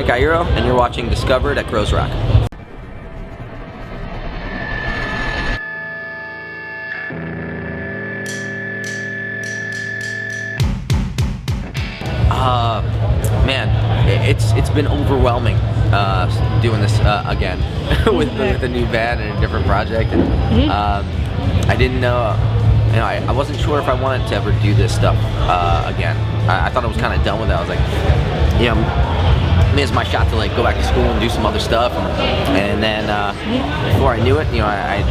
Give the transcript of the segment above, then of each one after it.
Frank Iero, and you're watching Discovered at Groezrock. Man, it's been overwhelming doing this again with the new band and a different project. And I didn't know, I wasn't sure if I wanted to ever do this stuff again. I thought I was kind of done with it. I was like, maybe it's my shot to like go back to school and do some other stuff. And then before I knew it, I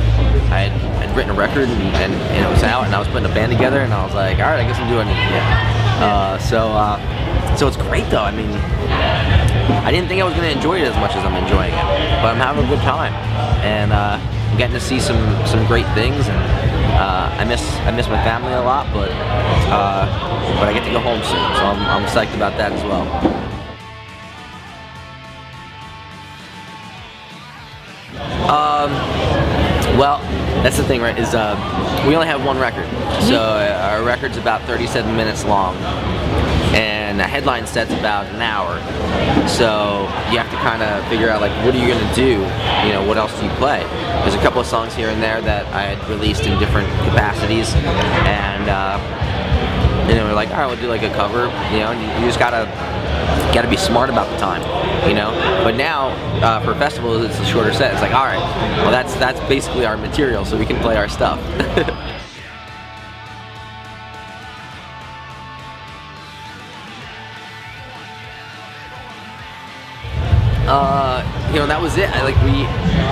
had written a record and it was out, and I was putting a band together, and I was like, all right, I guess I'm doing it again. So it's great though. I mean, I didn't think I was going to enjoy it as much as I'm enjoying it, but I'm having a good time, and I'm getting to see some great things, and I miss my family a lot, but I get to go home soon, so I'm psyched about that as well. Well, that's the thing, right, is we only have one record. So our record's about 37 minutes long, and the headline set's about an hour. So you have to kind of figure out, like, what are you going to do? What else do you play? There's a couple of songs here and there that I had released in different capacities, and we're like, all right, we'll do like a cover, and you just gotta be smart about the time, But now, for festivals, it's a shorter set. It's like, all right, well, that's basically our material, so we can play our stuff. That was it.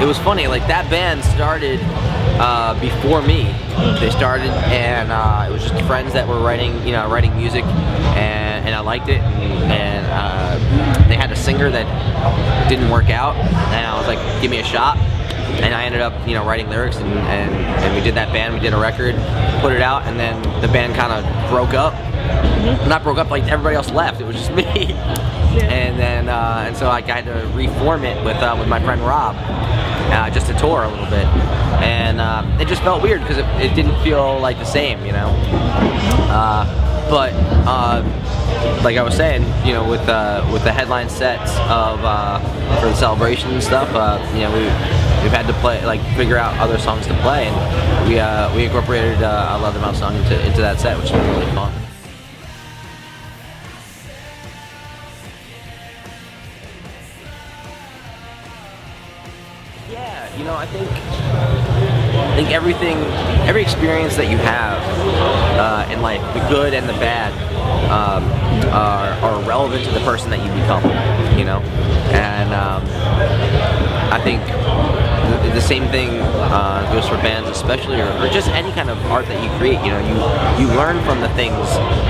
It was funny. Like, that band started before me. They started, and it was just friends that were writing music, and I liked it. And they had a singer that didn't work out, and I was like, give me a shot. And I ended up, writing lyrics, and we did that band. We did a record, put it out, and then the band kind of broke up. Not broke up, like everybody else left. It was just me. And then, so I had to reform it with my friend Rob, just to tour a little bit. And it just felt weird because it didn't feel like the same, But like I was saying, with the headline sets of for the celebration and stuff, we've had to figure out other songs to play, and we incorporated a Love the Mouse song into that set, which has been really fun. Yeah, I think every experience that you have in life, the good and the bad, are relevant to the person that you become, And I think the same thing goes for bands, especially, or just any kind of art that you create. You learn from the things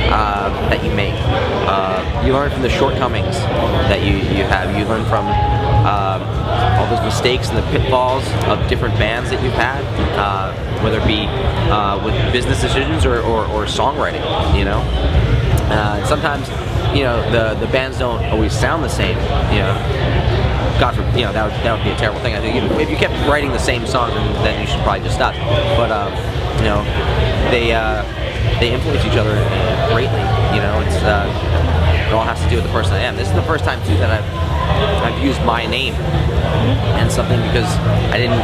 that you make. You learn from the shortcomings that you have. You learn from all those mistakes and the pitfalls of different bands that you've had, whether it be with business decisions or songwriting. Sometimes the bands don't always sound the same. God forbid, that would be a terrible thing. I think if you kept writing the same song, then you should probably just stop. But they influence each other greatly. It all has to do with the person I am. This is the first time too that I've used my name and something, because I didn't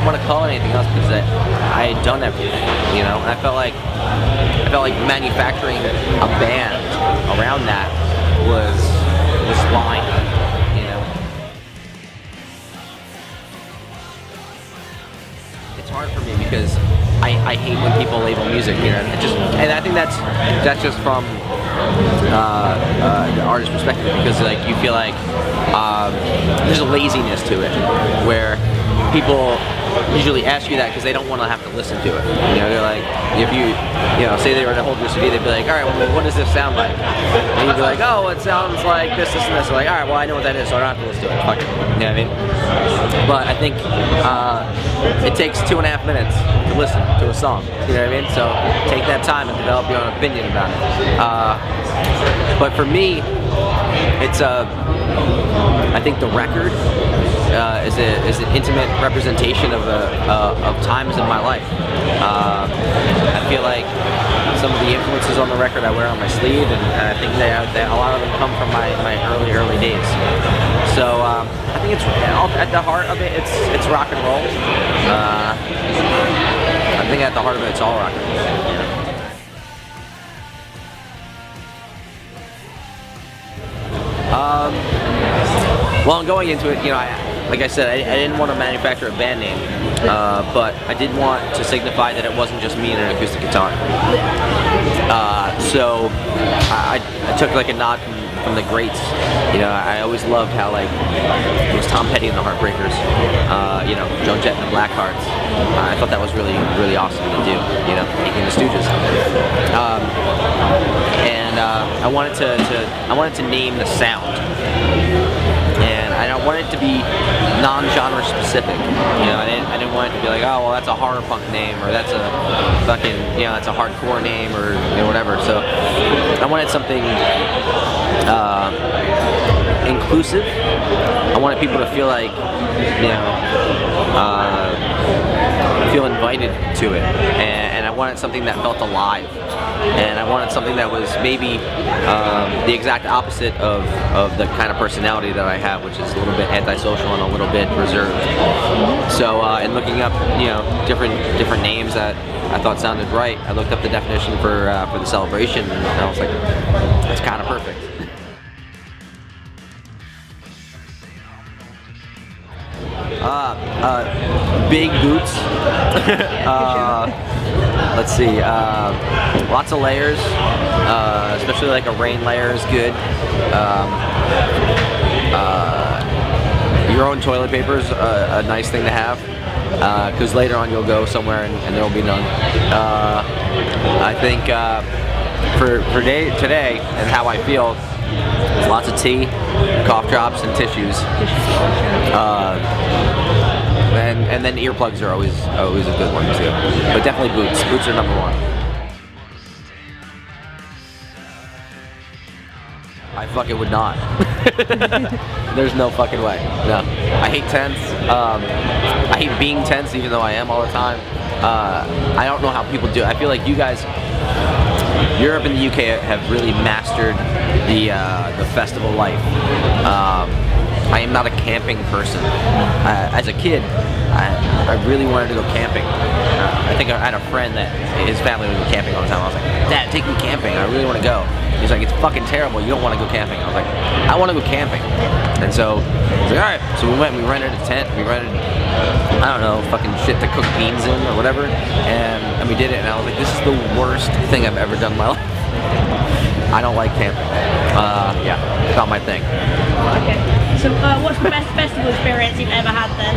want to call it anything else, because I had done everything, and I felt like manufacturing a band around that was lying, It's hard for me because I hate when people label music, and I think that's just from the artist's perspective, because you feel like there's a laziness to it, where people usually ask you that because they don't want to have to listen to it. They're like, if you say they were to hold your CD, they'd be like, all right, well, what does this sound like? And you'd be like, oh, it sounds like this, and this. They're like, all right, well, I know what that is, so I don't have to listen to it. Fuck it. You know what I mean? But I think it takes 2.5 minutes to listen to a song. You know what I mean? So take that time and develop your own opinion about it. But for me, it's I think the record is an intimate representation of times in my life. I feel like some of the influences on the record I wear on my sleeve, and I think that a lot of them come from my early days. So I think it's at the heart of it, it's rock and roll. I think at the heart of it, it's all rock and roll. You know? Well, going into it, you know, like I said, I didn't want to manufacture a band name, but I did want to signify that it wasn't just me and an acoustic guitar. So I took like a nod from the greats. You know, I always loved how like it was Tom Petty and the Heartbreakers, you know, Joan Jett and the Blackhearts. I thought that was really awesome to do. You know, making the Stooges. I wanted to name the sound. And I wanted it to be non-genre specific. You know, I didn't want it to be like, oh well, that's a horror punk name, or that's a fucking, you know, that's a hardcore name, or you know, whatever. So I wanted something inclusive. I wanted people to feel like, you know, feel invited to it, and I wanted something that felt alive. And I wanted something that was maybe the exact opposite of the kind of personality that I have, which is a little bit antisocial and a little bit reserved. So in looking up, you know, different names that I thought sounded right, I looked up the definition for the celebration, and I was like, that's kind of perfect. Big boots. Let's see. Lots of layers, especially like a rain layer is good. Your own toilet paper is a nice thing to have, because later on you'll go somewhere and there will be none. I think for today and how I feel, lots of tea, cough drops, and tissues. And then earplugs are always a good one too. But definitely boots. Boots are number one. I fucking would not. There's no fucking way. No. I hate tents. I hate being tense, even though I am all the time. I don't know how people do it. I feel like you guys, Europe and the UK have really mastered the festival life. I am not a camping person. As a kid, I really wanted to go camping. I think I had a friend that his family would go camping all the time. I was like, Dad, take me camping. I really want to go. He's like, it's fucking terrible. You don't want to go camping. I was like, I want to go camping. And so I was like, all right. So we went. We rented a tent. We rented, I don't know, fucking shit to cook beans in or whatever. And we did it. And I was like, this is the worst thing I've ever done in my life. I don't like camping. Yeah, it's not my thing. Okay. So what's the best festival experience you've ever had then?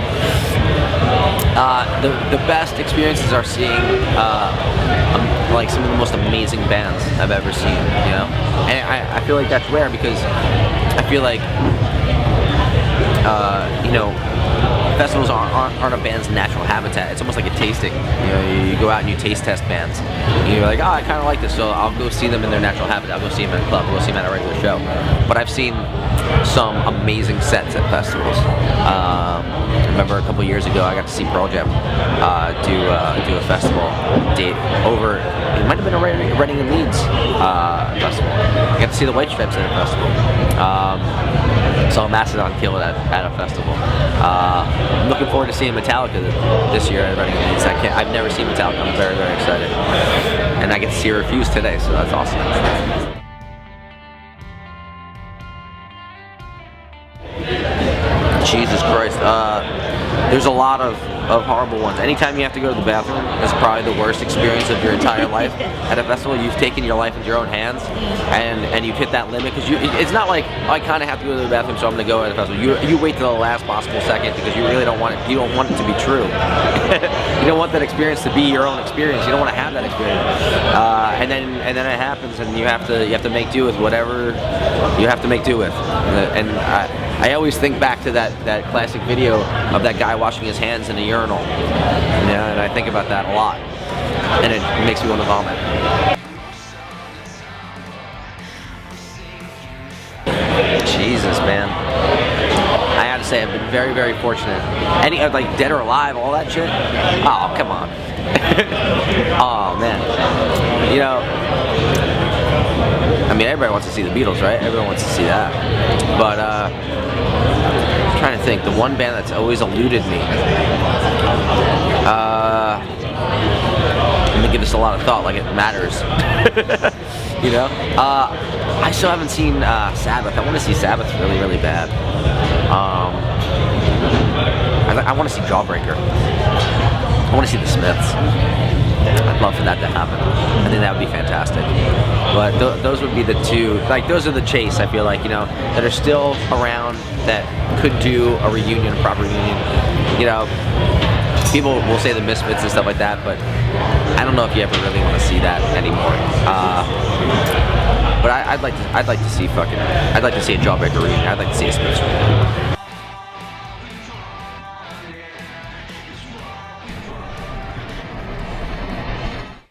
The best experiences are seeing like some of the most amazing bands I've ever seen, you know? And I feel like that's rare, because I feel like, you know, festivals aren't a band's natural habitat. It's almost like a tasting. You know, you go out and you taste test bands. And you're like, oh, I kind of like this, so I'll go see them in their natural habitat. I'll go see them at a club. I'll go see them at a regular show. But I've seen some amazing sets at festivals. I remember a couple years ago, I got to see Pearl Jam do a festival date over. It might have been a Reading and Leeds festival. I got to see the White Stripes at a festival. Saw Mastodon kill it at a festival. I'm looking forward to seeing Metallica this year at Reading and Leeds. I've never seen Metallica. I'm very, very excited. And I get to see Refuse today, so that's awesome. Jesus Christ. There's a lot of horrible ones. Anytime you have to go to the bathroom is probably the worst experience of your entire life at a festival. You've taken your life into your own hands, and you've hit that limit, because it's not like, oh, I kind of have to go to the bathroom, so I'm going to go at a festival. You wait till the last possible second, because you really don't want it. You don't want it to be true. You don't want that experience to be your own experience. You don't want to have that experience. And then it happens, and you have to make do with whatever you have to make do with. And I always think back to that classic video of that guy washing his hands in a urinal. Yeah, and I think about that a lot, and it makes me want to vomit. Jesus, man. I have to say, I've been very, very fortunate. Any like Dead or Alive, all that shit. Oh, come on. Oh man, you know, I mean, everybody wants to see the Beatles, right? Everyone wants to see that. But I'm trying to think, the one band that's always eluded me. I'm gonna give this a lot of thought, like it matters. You know, I still haven't seen Sabbath. I want to see Sabbath really, really bad. I want to see Jawbreaker. I want to see the Smiths. I'd love for that to happen. I think that would be fantastic. But those would be the two, like those are the chase, I feel like, you know, that are still around that could do a reunion, a proper reunion. You know, people will say the Misfits and stuff like that, but I don't know if you ever really want to see that anymore. But I'd like to see a Jawbreaker reunion. I'd like to see a Smiths reunion.